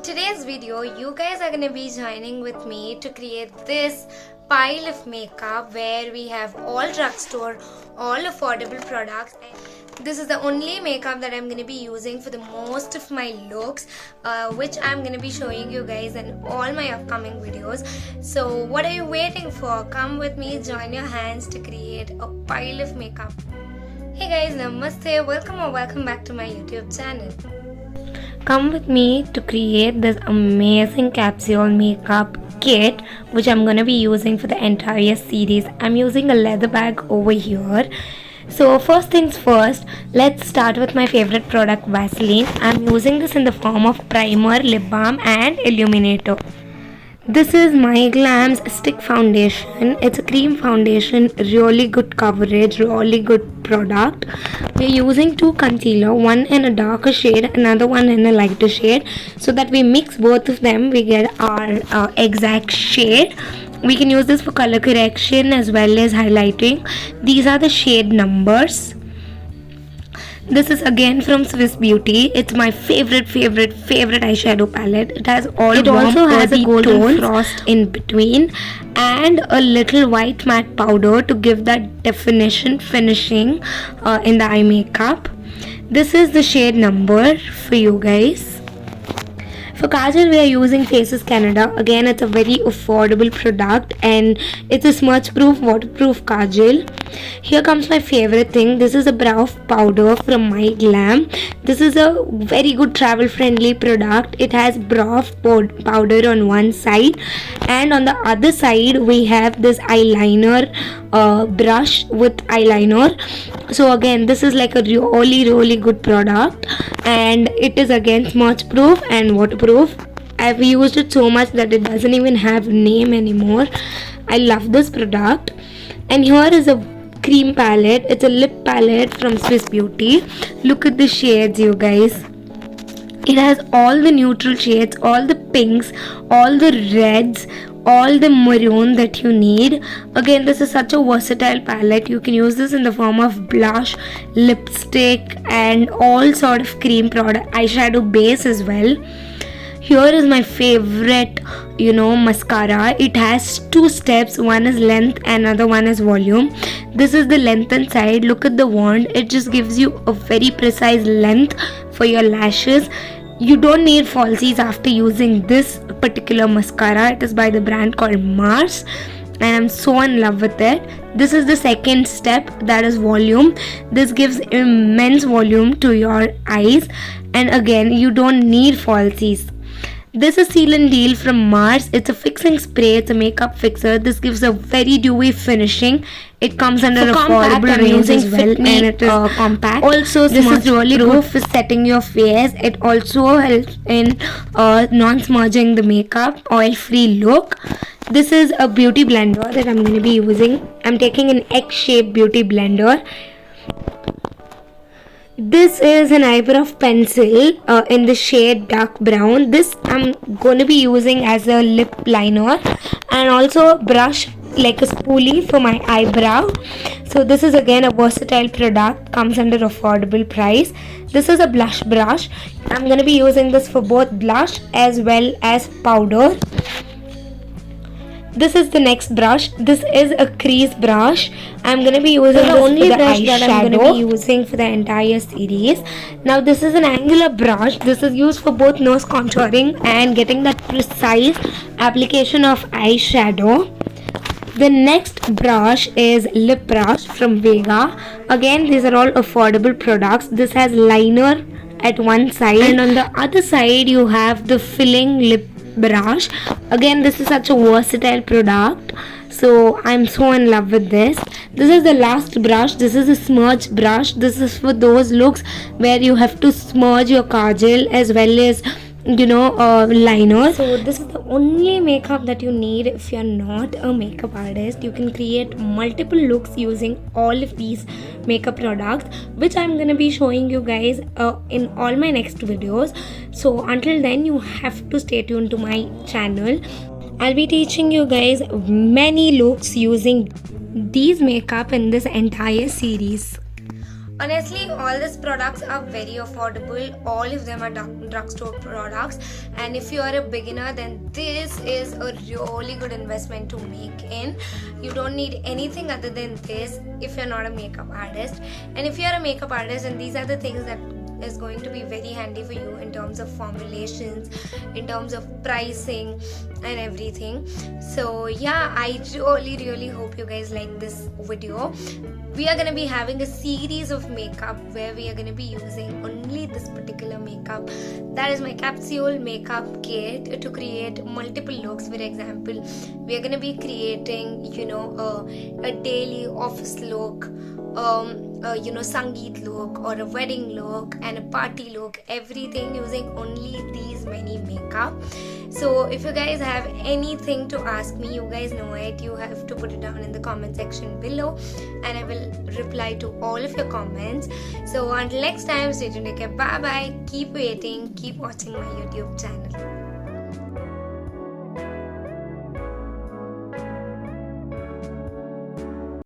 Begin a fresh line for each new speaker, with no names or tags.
today's video, you guys are gonna be joining with me to create this pile of makeup where we have all drugstore, all affordable products. This is the only makeup that I'm gonna be using for the most of my looks, which I'm gonna be showing you guys in all my upcoming videos. So what are you waiting for? Come with me, join your hands to create a pile of makeup. Hey guys, namaste, welcome back to my YouTube channel. Come with me to create this amazing capsule makeup kit which I'm gonna be using for the entire series. I'm using a leather bag over here. So first things first, let's start with my favorite product, Vaseline. I'm using this in the form of primer, lip balm and illuminator. This is my Glam's stick foundation. It's a cream foundation, really good coverage, really good product. We're using two concealer, one in a darker shade, another one in a lighter shade, so that we mix both of them, we get our exact shade. We can use this for color correction as well as highlighting. These are the shade numbers. This is again from Swiss Beauty. It's my favorite eyeshadow palette. It has all it warm, also has a golden tone, frost in between, and a little white matte powder to give that definition finishing in the eye makeup. This is the shade number for you guys. For kajal, we are using Faces Canada. Again, it's a very affordable product and it's a smudge proof, waterproof kajal. Here comes my favorite thing. This is a brow powder from my Glam. This is a very good travel friendly product. It has brow powder on one side, and on the other side we have this eyeliner brush with eyeliner. So again, this is like a really good product, and it is again smudge proof and waterproof. I've used it so much that it doesn't even have name anymore. I love this product. And here is a cream palette. It's a lip palette from Swiss Beauty. Look at the shades, you guys. It has all the neutral shades, all the pinks, all the reds, all the maroon that you need. Again, this is such a versatile palette. You can use this in the form of blush, lipstick and all sort of cream product, eyeshadow base as well. Here is my favorite, mascara. It has two steps. One is length and another one is volume. This is the lengthened side. Look at the wand. It just gives you a very precise length for your lashes. You don't need falsies after using this particular mascara. It is by the brand called Mars, and I'm so in love with it. This is the second step, that is volume. This gives immense volume to your eyes, and again, you don't need falsies. This is Seal and Deal from Mars. It's a fixing spray. It's a makeup fixer. This gives a very dewy finishing. It comes under affordable range as well, and it is compact. Also, this is really good for setting your face. It also helps in non-smudging the makeup, oil-free look. This is a beauty blender that I'm going to be using. I'm taking an X-shaped beauty blender. This is an eyebrow pencil in the shade dark brown. This I'm going to be using as a lip liner, and also a brush like a spoolie for my eyebrow. So this is again a versatile product, comes under affordable price. This is a blush brush. I'm going to be using this for both blush as well as powder. This is the next brush. This is a crease brush. I'm going to be using this only for the brush that I'm going to be using for the entire series. Now this is an angular brush. This is used for both nose contouring and getting that precise application of eyeshadow. The next brush is lip brush from Vega. Again, these are all affordable products. This has liner at one side, and on the other side you have the filling lip brush. Again, this is such a versatile product, so I'm so in love with this. This is the last brush. This is a smudge brush. This is for those looks where you have to smudge your kajal as well as liner. So this is the only makeup that you need if you're not a makeup artist. You can create multiple looks using all of these makeup products, which I'm gonna be showing you guys in all my next videos. So until then, you have to stay tuned to my channel. I'll be teaching you guys many looks using these makeup in this entire series. Honestly, all these products are very affordable. All of them are drugstore products, and if you are a beginner, then this is a really good investment to make in. You don't need anything other than this if you're not a makeup artist, and if you're a makeup artist, and these are the things that is going to be very handy for you in terms of formulations, in terms of pricing and everything. So yeah, I really hope you guys like this video. We are going to be having a series of makeup where we are going to be using only this particular makeup. That is my capsule makeup kit to create multiple looks. For example, we are going to be creating, a daily office look, Sangeet look, or a wedding look and a party look, everything using only these many makeup. So if you guys have anything to ask me, you guys know it, you have to put it down in the comment section below and I will reply to all of your comments. So until next time, stay tuned, take care, bye bye, keep waiting, keep watching my YouTube channel.